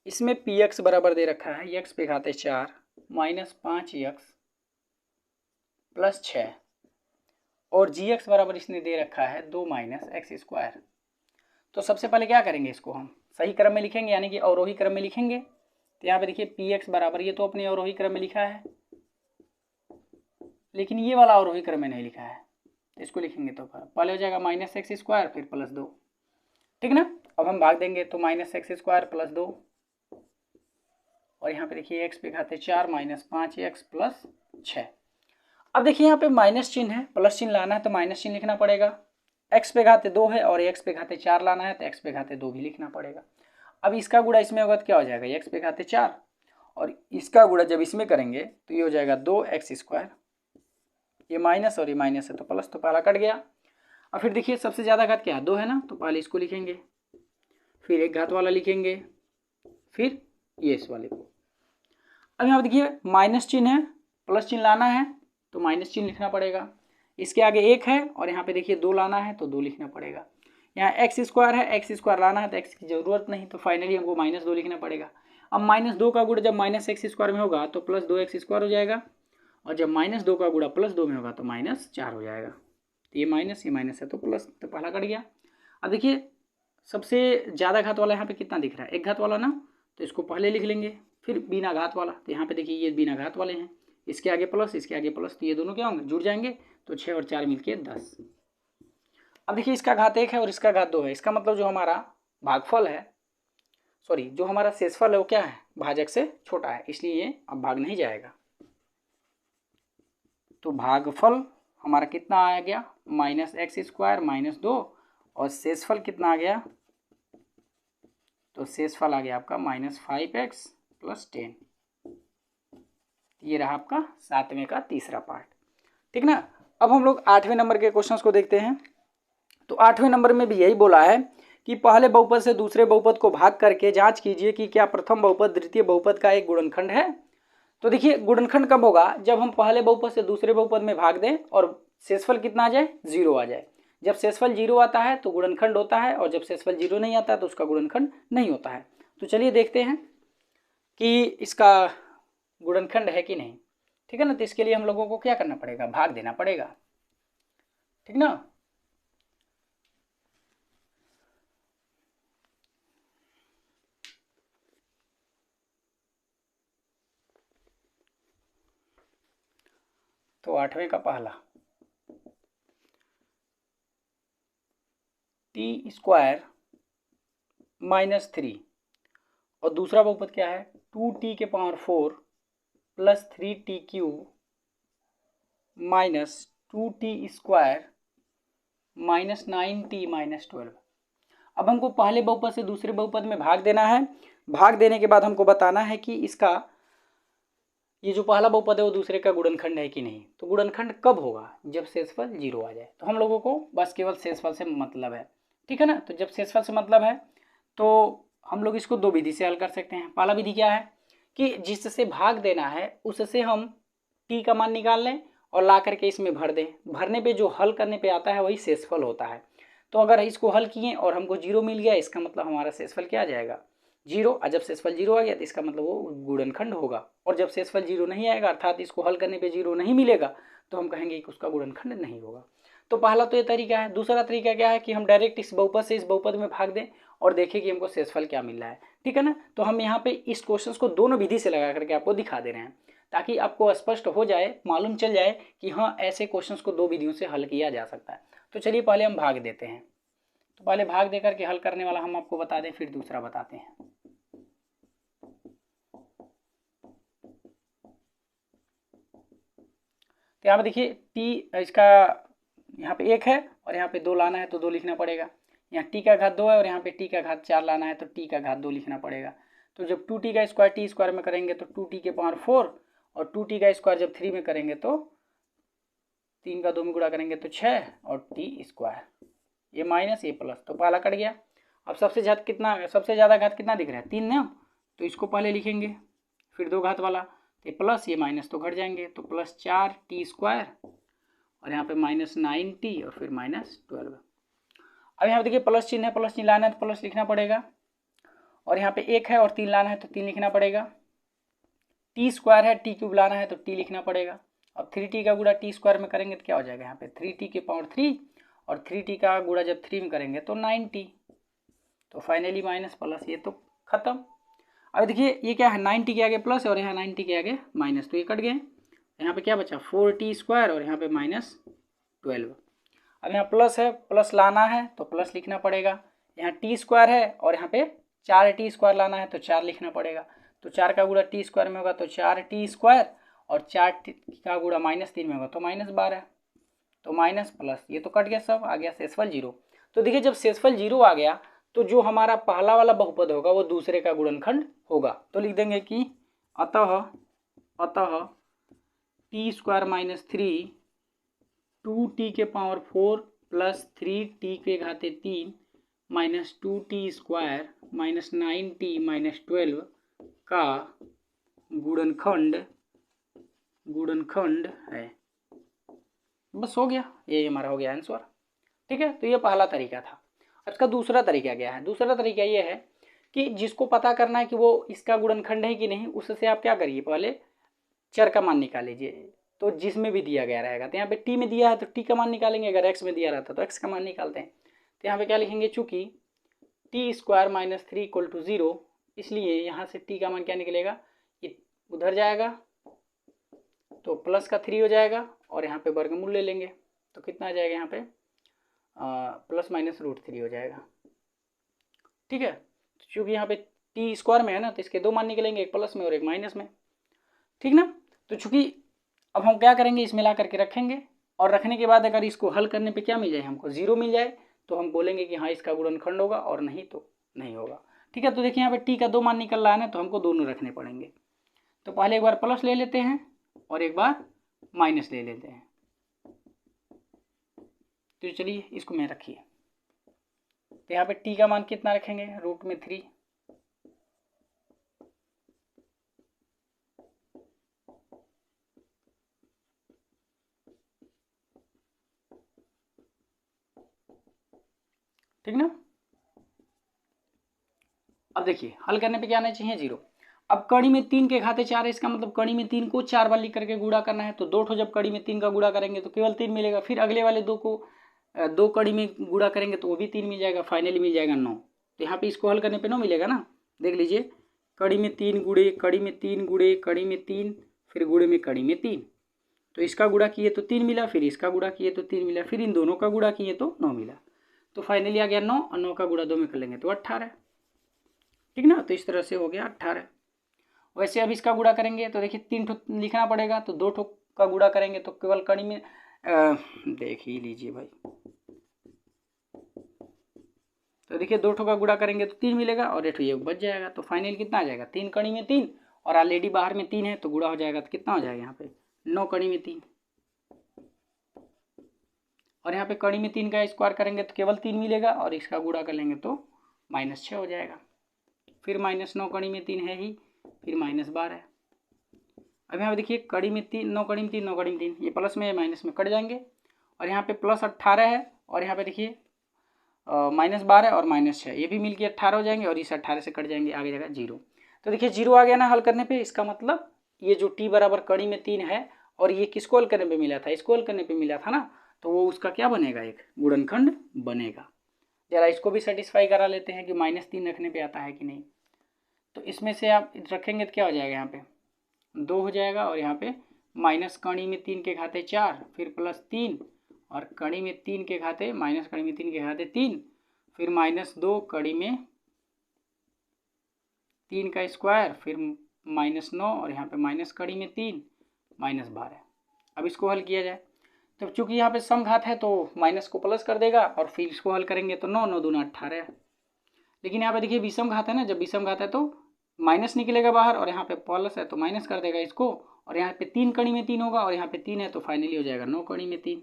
इसमें px बराबर दे रखा है x पे घाते 4 माइनस 5x प्लस 6, और gx बराबर इसने दे रखा है 2 माइनस x²। तो सबसे पहले क्या करेंगे, इसको हम सही क्रम में लिखेंगे, यानी कि अवरोही क्रम में लिखेंगे। तो यहाँ पे देखिए px बराबर, ये तो अपने अवरोही क्रम में लिखा है, लेकिन ये वाला अवरोही क्रम में नहीं लिखा है, इसको लिखेंगे तो पहले हो जाएगा -x² फिर +2, ठीक ना। अब हम भाग देंगे तो -x² प्लस 2, और यहाँ पे देखिए x पे घाते 4 माइनस 5x प्लस 6। अब देखिए यहाँ पे माइनस चिन्ह है, प्लस चिन्ह लाना है तो माइनस चिन्ह लिखना पड़ेगा। x पे घाते 2 है और x पे घाते 4 लाना है तो x पे घाते 2 भी लिखना पड़ेगा। अब इसका गुणा इसमें होगा तो क्या हो जाएगा, एक्स पे घाते 4, और इसका गुणा जब इसमें करेंगे तो ये हो जाएगा 2x²। ये माइनस और ये माइनस है तो प्लस, तो पहला कट गया। अब फिर देखिए सबसे ज़्यादा घात क्या है, 2 है ना, तो पहले इसको लिखेंगे, फिर एक घात वाला लिखेंगे, फिर ये इस वाले को। अब यहाँ पर देखिए माइनस चिन्ह है, प्लस चिन्ह लाना है तो माइनस चिन्ह लिखना पड़ेगा। इसके आगे 1 है और यहाँ पे देखिए 2 लाना है तो 2 लिखना पड़ेगा। यहाँ x² है, x² लाना है तो x की ज़रूरत नहीं, तो फाइनली हमको -2 लिखना पड़ेगा। अब -2 का गुणा जब -x² में होगा तो +2x² हो जाएगा, और जब -2 का गुणा +2 में होगा तो -4 हो जाएगा। तो ये माइनस है तो प्लस, तो पहला कट गया। अब देखिए सबसे ज़्यादा घात वाला यहाँ पे कितना दिख रहा है, एक घात वाला ना, तो इसको पहले लिख लेंगे, फिर बिना घात वाला, तो यहाँ पे देखिए ये बिना घात वाले हैं, इसके आगे प्लस, इसके आगे प्लस, तो ये दोनों क्या होंगे, जुड़ जाएंगे, तो 6 और 4 मिलके 10। अब देखिए इसका घात 1 है और इसका घात 2 है, इसका मतलब जो हमारा भागफल है, सॉरी जो हमारा शेषफल है वो क्या है, भाजक से छोटा है, इसलिए ये अब भाग नहीं जाएगा। तो भागफल हमारा कितना आ गया, -x² -2, और शेषफल कितना आ गया, तो शेषफल आ गया आपका -5x + 10। ये रहा आपका 7वें का तीसरा पार्ट, ठीक ना। अब हम लोग 8वें नंबर के क्वेश्चंस को देखते हैं। तो 8वें नंबर में भी यही बोला है कि पहले बहुपद से दूसरे बहुपद को भाग करके जांच कीजिए कि क्या प्रथम बहुपद द्वितीय बहुपद का एक गुणनखंड है। तो देखिए गुणनखंड कब होगा, जब हम पहले बहुपद से दूसरे बहुपद में भाग दें और शेषफल कितना आ जाए, 0 आ जाए। जब शेषफल 0 आता है तो गुणनखंड होता है, और जब शेषफल 0 नहीं आता है तो उसका गुणनखंड नहीं होता है। तो चलिए देखते हैं कि इसका गुणनखंड है कि नहीं, ठीक है ना। तो इसके लिए हम लोगों को क्या करना पड़ेगा, भाग देना पड़ेगा, ठीक ना। तो 8वें का पहला t² -3, और दूसरा बहुपद क्या है 2t⁴ + 3t³ -2t² -9t -12। अब हमको पहले बहुपद से दूसरे बहुपद में भाग देना है। भाग देने के बाद हमको बताना है कि इसका ये जो पहला बहुपद है वो दूसरे का गुणनखंड है कि नहीं। तो गुणनखंड कब होगा, जब शेषफल 0 आ जाए। तो हम लोगों को बस केवल शेषफल से मतलब है, ठीक है ना। तो जब शेषफल से मतलब है तो हम लोग इसको 2 विधि से हल कर सकते हैं। पहला विधि क्या है कि जिससे भाग देना है उससे हम t का मान निकाल लें और ला करके इसमें भर दें। भरने पे जो हल करने पे आता है वही शेषफल होता है। तो अगर इसको हल किए और हमको 0 मिल गया, इसका मतलब हमारा शेषफल क्या आ जाएगा, 0। और जब शेषफल 0 आ गया तो इसका मतलब वो गुणनखंड होगा। और जब शेषफल 0 नहीं आएगा, अर्थात इसको हल करने पे 0 नहीं मिलेगा, तो हम कहेंगे कि उसका गुणनखंड नहीं होगा। तो पहला तो ये तरीका है। दूसरा तरीका क्या है कि हम डायरेक्ट इस बहुपद से इस बहुपद में भाग दें और देखें कि हमको शेषफल क्या मिल रहा है, ठीक है ना। तो हम यहाँ पे इस क्वेश्चन को दोनों विधि से लगा करके आपको दिखा दे रहे हैं, ताकि आपको स्पष्ट हो जाए, मालूम चल जाए कि हाँ ऐसे क्वेश्चन को 2 विधियों से हल किया जा सकता है। तो चलिए पहले हम भाग देते हैं। तो पहले भाग देकर के हल करने वाला हम आपको बता दें, फिर दूसरा बताते हैं। तो यहाँ पे देखिए t इसका यहाँ पे 1 है और यहाँ पे 2 लाना है तो 2 लिखना पड़ेगा। यहाँ t का घात 2 है और यहाँ पे t का घात 4 लाना है तो t का घात 2 लिखना पड़ेगा। तो जब 2t का स्क्वायर t² में करेंगे तो 2t⁴, और 2t का स्क्वायर जब 3 में करेंगे तो 3 का 2 में गुणा करेंगे तो 6 और t², ये माइनस ये प्लस, तो पहला कट गया। अब सबसे ज़्यादा घात कितना दिख रहा है, 3 ना, तो इसको पहले लिखेंगे, फिर 2 घात वाला, तो प्लस ये माइनस तो घट जाएंगे, तो +4t² और यहाँ पे -9t और फिर -12। अब यहाँ पे देखिए प्लस चिन्ह है, प्लस चिन्ह लाना है तो प्लस लिखना पड़ेगा, और यहाँ पे 1 है और 3 लाना है तो 3 लिखना पड़ेगा। t² है, t³ लाना है तो t लिखना पड़ेगा। अब 3t का गुणा t² में करेंगे तो क्या हो जाएगा, यहाँ पे 3t⁴ और 3t का गुणा जब 3 में करेंगे तो 9t, तो फाइनली माइनस प्लस, ये तो खत्म। अब देखिए ये क्या है, 9t के आगे प्लस और यहाँ 9t के आगे माइनस, तो ये कट गए। यहाँ पे क्या बचा 4t² और यहाँ पे -12। अब यहाँ प्लस है, प्लस लाना है तो प्लस लिखना पड़ेगा। यहाँ t² है और यहाँ पे 4t² लाना है तो 4 लिखना पड़ेगा। तो 4 का गुणा t² में होगा तो 4t² और 4 का गुणा -3 में होगा तो -12, तो माइनस प्लस, ये तो कट गया सब, आ गया शेषफल 0। तो देखिए जब शेषफल 0 आ गया तो जो हमारा पहला वाला बहुपद होगा वो दूसरे का गुणनखंड होगा। तो लिख देंगे कि अतः टी स्क्वायर माइनस 3 2t के पावर 4 प्लस 3t के घाते 3 minus 2t square minus 9t minus 12 का गुणनखंड है। बस हो गया, ये हमारा हो गया आंसर। ठीक है, तो ये पहला तरीका था। अब इसका दूसरा तरीका क्या है? दूसरा तरीका ये है कि जिसको पता करना है कि वो इसका गुणनखंड है कि नहीं, उससे आप क्या करिए, पहले चर का मान निकाल लीजिए। तो जिसमें भी दिया गया रहेगा, तो यहाँ पे टी में दिया है तो टी का मान निकालेंगे, अगर एक्स में दिया रहता तो एक्स का मान निकालते हैं। तो यहाँ पे क्या लिखेंगे, चूंकि T square minus 3 equal to 0, इसलिए यहाँ से टी का मान क्या निकलेगा, ये उधर जाएगा तो प्लस का 3 हो जाएगा और यहाँ पे वर्गमूल ले लेंगे तो कितना आ जाएगा, यहाँ पे प्लस माइनस √3 हो जाएगा। ठीक है, क्योंकि यहाँ पे टी स्क्वायर में है ना, तो इसके दो मान निकलेंगे, एक प्लस में और एक माइनस में। ठीक ना, तो चूंकि अब हम क्या करेंगे, इसमें ला करके रखेंगे और रखने के बाद अगर इसको हल करने पे क्या मिल जाए, हमको 0 मिल जाए, तो हम बोलेंगे कि हाँ इसका गुणनखंड होगा, और नहीं तो नहीं होगा। ठीक है, तो देखिए यहाँ पे टी का दो मान निकल रहा है ना, तो हमको दोनों रखने पड़ेंगे। तो पहले एक बार प्लस ले लेते हैं और एक बार माइनस ले लेते हैं। तो चलिए इसको मैं रखिए, तो यहाँ पे टी का मान कितना रखेंगे, √3। ठीक ना, अब देखिए हल करने पे क्या आना चाहिए, 0। अब कड़ी में 3 के घाते 4 है, इसका मतलब कड़ी में 3 को 4 बार लिख करके गुणा करना है। तो दो ठो जब कड़ी में 3 का गुणा करेंगे तो केवल 3 मिलेगा, फिर अगले वाले दो को दो कड़ी में गुणा करेंगे तो वो भी 3 मिल जाएगा, फाइनली मिल जाएगा 9। तो यहाँ पे इसको हल करने पे 9 मिलेगा ना, देख लीजिए, कड़ी में 3 गुणे कड़ी में 3 गुणे कड़ी में 3 फिर गुणे में कड़ी में 3, तो इसका गुणा किए तो 3 मिला, फिर इसका गुणा किए तो 3 मिला, फिर इन दोनों का गुणा किए तो 9 मिला। तो फाइनली आ गया 9, और 9 का गुणा 2 में कर लेंगे तो 18। ठीक ना, तो इस तरह से हो गया 18। वैसे अब इसका गुणा करेंगे तो देखिए 3 ठो लिखना पड़ेगा, तो 2 ठो का गुणा करेंगे तो केवल कड़ी में देख ही लीजिए भाई, तो देखिए 2 ठो का गुणा करेंगे तो 3 मिलेगा और एक ये बच जाएगा। तो फाइनल कितना आ जाएगा, 3 कड़ी में 3 और ऑलरेडी बाहर में 3 है तो गुणा हो जाएगा, तो कितना हो जाएगा यहाँ पे 9 कड़ी में 3, और यहाँ पे कड़ी में 3 का स्क्वायर करेंगे तो केवल 3 मिलेगा और इसका गुणा कर लेंगे तो -6 हो जाएगा। फिर -9 कड़ी में 3 है ही, फिर -12। अब यहाँ पे देखिए कड़ी में 3, 9 कड़ी में 3, 9 कड़ी में 3, ये प्लस में माइनस में कट जाएंगे, और यहाँ पे +18 है, और यहाँ पे देखिए -12 और -6, ये भी मिलके 18 हो जाएंगे, और इस 18 से कट जाएंगे, आगे जाएगा 0। तो देखिए 0 आ गया ना हल करने पे, इसका मतलब ये जो t बराबर कड़ी में 3 है, और ये किसको हल करने पे मिला था, इसको हल करने पे मिला था ना, तो वो उसका क्या बनेगा, एक गुणनखंड बनेगा। जरा इसको भी सेटिस्फाई करा लेते हैं कि -3 रखने पे आता है कि नहीं। तो इसमें से आप रखेंगे तो क्या हो जाएगा, यहाँ पे 2 हो जाएगा, और यहाँ पे माइनस कड़ी में 3 के घाते 4 फिर +3 और कड़ी में 3 के घाते माइनस कड़ी में 3 के घाते 3 फिर -2 कड़ी में 3 का स्क्वायर फिर -9 और यहाँ पे माइनस कड़ी में 3 -12। अब इसको हल किया जाए तो चूंकि यहाँ पे सम घात है तो माइनस को प्लस कर देगा, और फिर इसको हल करेंगे तो 9 9 दूना 18। लेकिन यहाँ पे देखिए विषम घात है ना, जब विषम घात है तो माइनस निकलेगा बाहर, और यहाँ पे प्लस है तो माइनस कर देगा इसको, और यहाँ पे 3 कड़ी में 3 होगा, और यहाँ पे 3 है तो फाइनली हो जाएगा 9 कड़ी में 3।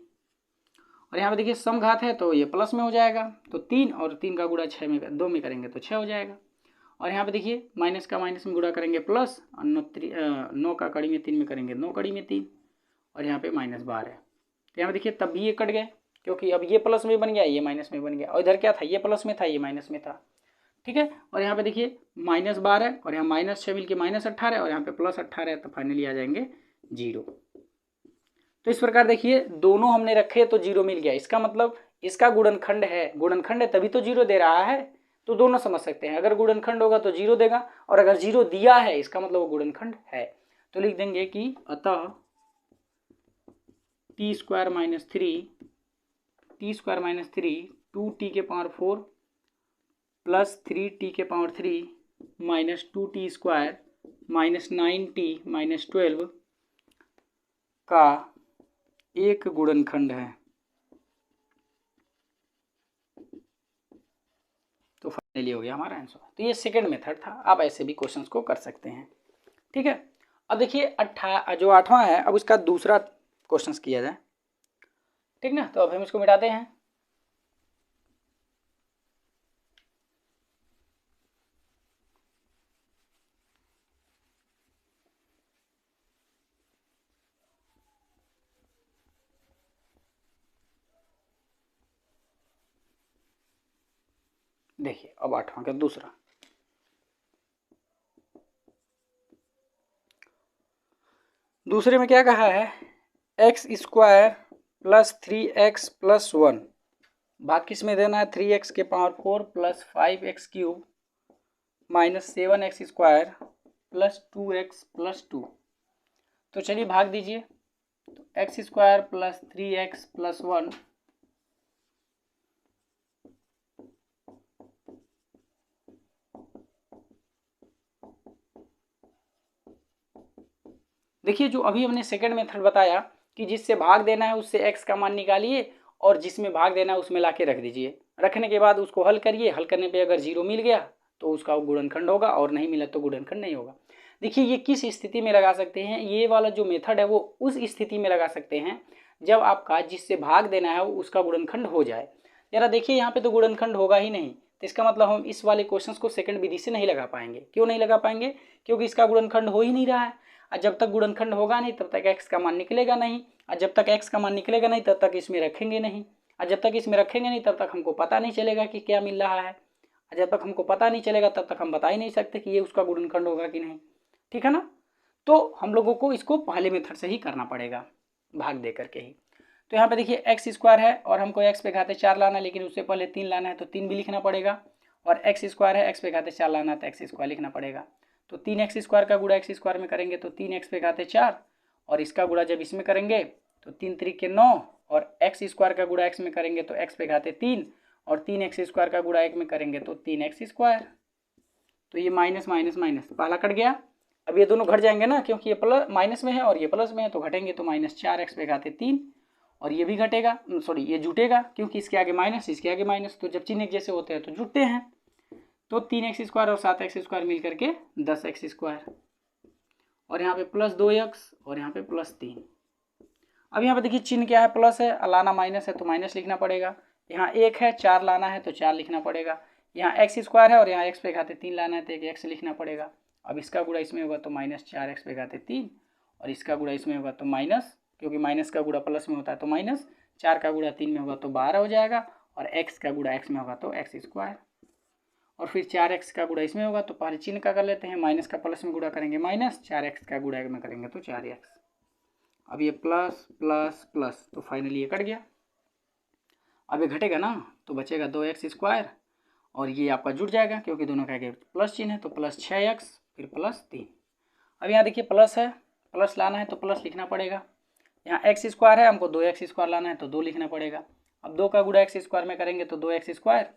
और यहाँ पे देखिए सम घात है तो ये प्लस में हो जाएगा, तो 3 और 3 का गुणा 6 में 2 में करेंगे तो 6 हो जाएगा। और यहाँ पे देखिए माइनस का माइनस में गुणा करेंगे प्लस, और 9 का कड़ी में 3 में करेंगे 9 कड़ी में 3, और यहाँ पे -12 है। तो यहाँ पे देखिए तब भी ये कट गए, क्योंकि अब ये प्लस में बन गया, ये माइनस में बन गया, और इधर क्या था, ये प्लस में था, ये माइनस में था। ठीक है, और यहाँ पे देखिए -12 और यहाँ -6 मिल के -18 और यहाँ पे +18 है, तो फाइनली आ जाएंगे 0। तो इस प्रकार देखिए दोनों हमने रखे तो 0 मिल गया, इसका मतलब इसका गुणनखंड है, गुणनखंड है तभी तो 0 दे रहा है। तो दोनों समझ सकते हैं, अगर गुणनखंड होगा तो 0 देगा, और अगर 0 दिया है इसका मतलब वो गुणनखंड है। तो लिख देंगे कि अतः t स्क्वायर माइनस 3 2t के पावर 4 प्लस 3t के पावर 3 -2t स्क्वायर -9t -12 का एक गुणनखंड है। तो फाइनली हो गया हमारा आंसर। तो ये सेकंड मेथड था, आप ऐसे भी क्वेश्चंस को कर सकते हैं। ठीक है, अब देखिए जो 8वां है, अब उसका दूसरा क्वेश्चंस किया जाए। ठीक ना, तो अब हम इसको मिटाते हैं। देखिए अब 8वां का दूसरा, दूसरे में क्या कहा है, x square plus 3x plus 1 भाग किस में देना है, 3x के power 4 plus 5x cube minus 7x square plus 2x plus 2। तो चलिए भाग दीजिए, तो x square plus 3x plus 1 देखिए जो अभी हमने सेकंड मेथड बताया कि जिससे भाग देना है उससे x का मान निकालिए और जिसमें भाग देना है उसमें लाके रख दीजिए। रखने के बाद उसको हल करिए, हल करने पे अगर 0 मिल गया तो उसका गुणनखंड होगा और नहीं मिला तो गुणनखंड नहीं होगा। देखिए ये किस स्थिति में लगा सकते हैं, ये वाला जो मेथड है वो उस स्थिति में लगा सकते हैं जब आपका जिससे भाग देना है उसका गुणनखंड हो जाए। जरा देखिए यहाँ पे तो गुणनखंड होगा ही नहीं, तो इसका मतलब हम इस वाले क्वेश्चन को सेकंड विधि से नहीं लगा पाएंगे। क्यों नहीं लगा पाएंगे, क्योंकि इसका गुणनखंड हो ही नहीं रहा है, और जब तक गुणनखंड होगा नहीं तब तक x का मान निकलेगा नहीं, और जब तक x का मान निकलेगा नहीं तब तक इसमें रखेंगे नहीं, और जब तक इसमें रखेंगे नहीं तब तक हमको पता नहीं चलेगा कि क्या मिल रहा है, और जब तक हमको पता नहीं चलेगा तब तक हम बता ही नहीं सकते कि ये उसका गुणनखंड होगा कि नहीं। ठीक है ना, तो हम लोगों को इसको पहले मेथड से ही करना पड़ेगा, भाग दे करके ही। तो यहाँ पे देखिए एक्स स्क्वायर है और हमको एक्स पे घाते 4 लाना है, लेकिन उससे पहले 3 लाना है तो 3 भी लिखना पड़ेगा, और एक्स स्क्वायर है, एक्स पे घाते 4 लाना है तो एक्स स्क्वायर लिखना पड़ेगा। तो 3x स्क्वायर का गुणा एक्स स्क्वायर में करेंगे तो 3x पे घाते 4, और इसका गुणा जब इसमें करेंगे तो 3 3 9, और एक्स स्क्वायर का गुणा एक्स में करेंगे तो एक्स पे घाते 3, और 3x स्क्वायर का गुणा 1 में करेंगे तो 3x स्क्वायर। तो ये माइनस माइनस माइनस पहला कट गया। अब ये दोनों घट जाएंगे ना, क्योंकि ये प्लस माइनस में है और ये प्लस में है, तो घटेंगे तो -4x पे घाते 3, और ये भी घटेगा, सॉरी ये जुटेगा क्योंकि इसके आगे माइनस इसके आगे माइनस, तो जब चिन्ह एक जैसे होते हैं तो जुटते हैं। तो 3x स्क्वायर और 7x स्क्वायर मिल करके 10x स्क्वायर, और यहाँ पे प्लस 2x और यहाँ पे प्लस 3। अब यहाँ पे देखिए चिन्ह क्या है, प्लस है, लाना माइनस है तो माइनस लिखना पड़ेगा। यहाँ 1 है, 4 लाना है तो 4 लिखना पड़ेगा। यहाँ एक्स स्क्वायर है और यहाँ x पे घाते 3 लाना है तो एक x लिखना पड़ेगा। अब इसका गुणा इसमें होगा तो -4x पे घाते 3, और इसका गुणा इसमें होगा तो माइनस, क्योंकि माइनस का गुणा प्लस में होता है तो माइनस, 4 का गुणा 3 में होगा तो 12 हो जाएगा, और x का गुणा x में होगा तो x स्क्वायर, और फिर 4x का गुणा इसमें होगा तो पहले चिन्ह का कर लेते हैं, माइनस का प्लस में गुणा करेंगे माइनस, 4x का गुणा में करेंगे तो 4x। अब ये प्लस प्लस प्लस तो फाइनली ये कट गया। अब ये घटेगा ना तो बचेगा 2x स्क्वायर, और ये आपका जुट जाएगा क्योंकि दोनों का आगे प्लस चिन्ह है, तो प्लस 6x फिर प्लस 3। अब यहाँ देखिए प्लस है, प्लस लाना है तो प्लस लिखना पड़ेगा। यहाँ एक्स स्क्वायर है, हमको 2x स्क्वायर लाना है तो 2 लिखना पड़ेगा। अब 2 का गुणा एक्स स्क्वायर में करेंगे तो 2x स्क्वायर,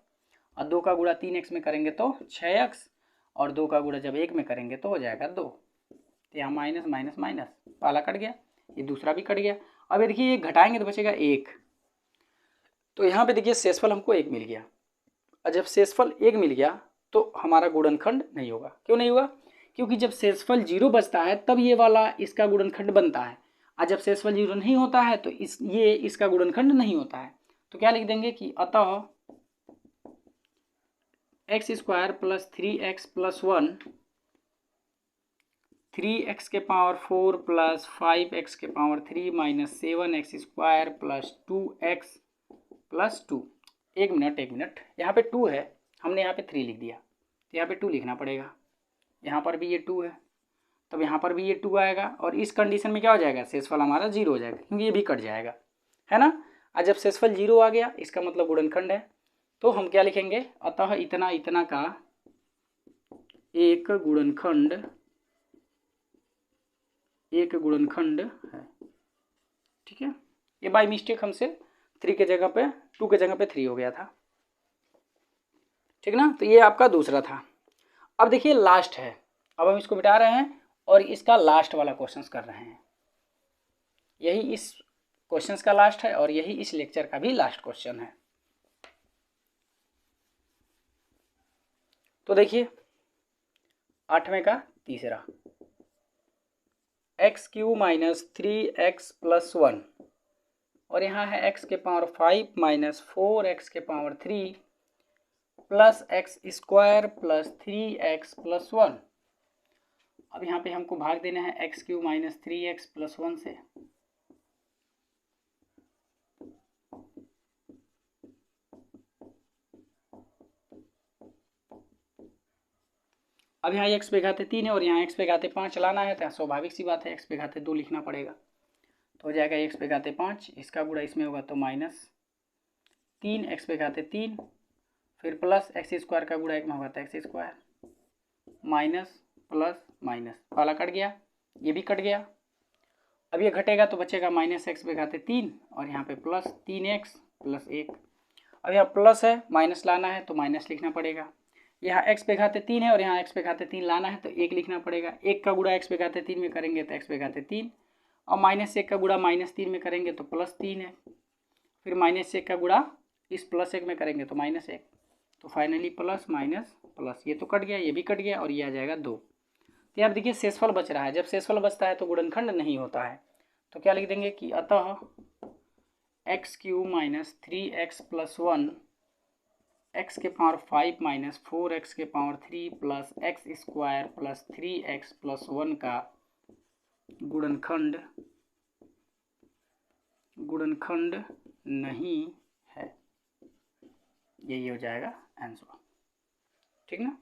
और 2 का गुणा 3x में करेंगे तो 6x, और 2 का गुणा जब 1 में करेंगे तो हो जाएगा 2। तो यहाँ माइनस माइनस माइनस पहला कट गया, ये दूसरा भी कट गया। अब ये देखिए ये घटाएंगे तो बचेगा 1, तो यहाँ पे देखिए शेषफल हमको 1 मिल गया, और जब शेषफल 1 मिल गया तो हमारा गुणनखंड नहीं होगा। क्यों नहीं होगा, क्योंकि जब शेषफल 0 बचता है तब ये वाला इसका गुणनखंड बनता है, और जब शेषफल 0 नहीं होता है तो ये इसका गुणनखंड नहीं होता है। तो क्या लिख देंगे कि अतः x square plus 3x plus 1, 3x के पावर 4 प्लस 5x के power 3 minus 7x square plus 2x plus 2। एक मिनट, यहाँ पे 2 है, हमने यहाँ पे 3 लिख दिया, तो यहाँ पे 2 लिखना पड़ेगा। यहाँ पर भी ये 2 है, तब यहाँ पर भी ये 2 आएगा, और इस कंडीशन में क्या हो जाएगा, शेषफल हमारा 0 हो जाएगा क्योंकि ये भी कट जाएगा, है ना। और जब शेषफल 0 आ गया इसका मतलब गुणनखंड है, तो हम क्या लिखेंगे, अतः इतना इतना का एक गुणनखंड है। ठीक है, ये बाय मिस्टेक हमसे 3 के जगह पे 2 के जगह पे 3 हो गया था, ठीक ना। तो ये आपका दूसरा था। अब देखिए लास्ट है, अब हम इसको मिटा रहे हैं और इसका लास्ट वाला क्वेश्चंस कर रहे हैं। यही इस क्वेश्चंस का लास्ट है और यही इस लेक्चर का भी लास्ट क्वेश्चन है। तो देखिए 8वें का तीसरा x³ माइनस 3x प्लस 1 और यहाँ है x के पावर 5 माइनस 4x के power 3 plus x square plus 3x plus 1। अब यहाँ पे हमको भाग देना है x³ माइनस 3x प्लस 1 से। अब यहाँ x पे घाते 3 है और यहाँ x पे घाते 5 लाना है, तो स्वाभाविक सी बात है x पे घाते 2 लिखना पड़ेगा। तो हो जाएगा x पे घाते 5, इसका गुणा इसमें होगा तो माइनस 3, x पे घाते 3, फिर प्लस एक्स स्क्वायर का गुणा एक में होगा तो x square, minus plus minus, वाला कट गया, ये भी कट गया। अब ये घटेगा तो बचेगा माइनस एक्स पे घाते 3 और यहाँ पे प्लस 3x प्लस 1। अब यहाँ प्लस है, माइनस लाना है तो माइनस लिखना पड़ेगा। यहाँ x पे घाते 3 है और यहाँ x पे घाते 3 लाना है तो 1 लिखना पड़ेगा। 1 का गुणा x पे घाते 3 में करेंगे तो x पे घाते 3 और माइनस 1 का गुणा माइनस 3 में करेंगे तो प्लस 3 है, फिर माइनस 1 का गुणा इस प्लस 1 में करेंगे तो माइनस 1, तो फाइनली प्लस माइनस प्लस, ये तो कट गया, ये भी कट गया और ये आ जाएगा 2। तो अब देखिए शेषफल बच रहा है, जब शेषफल बचता है तो गुणनखंड नहीं होता है। तो क्या लिख देंगे कि अतः x³ minus 3x plus 1 x के पावर 5 माइनस 4x के power 3 plus x square plus 3x plus 1 का गुणनखंड नहीं है। यही हो जाएगा आंसर, ठीक ना।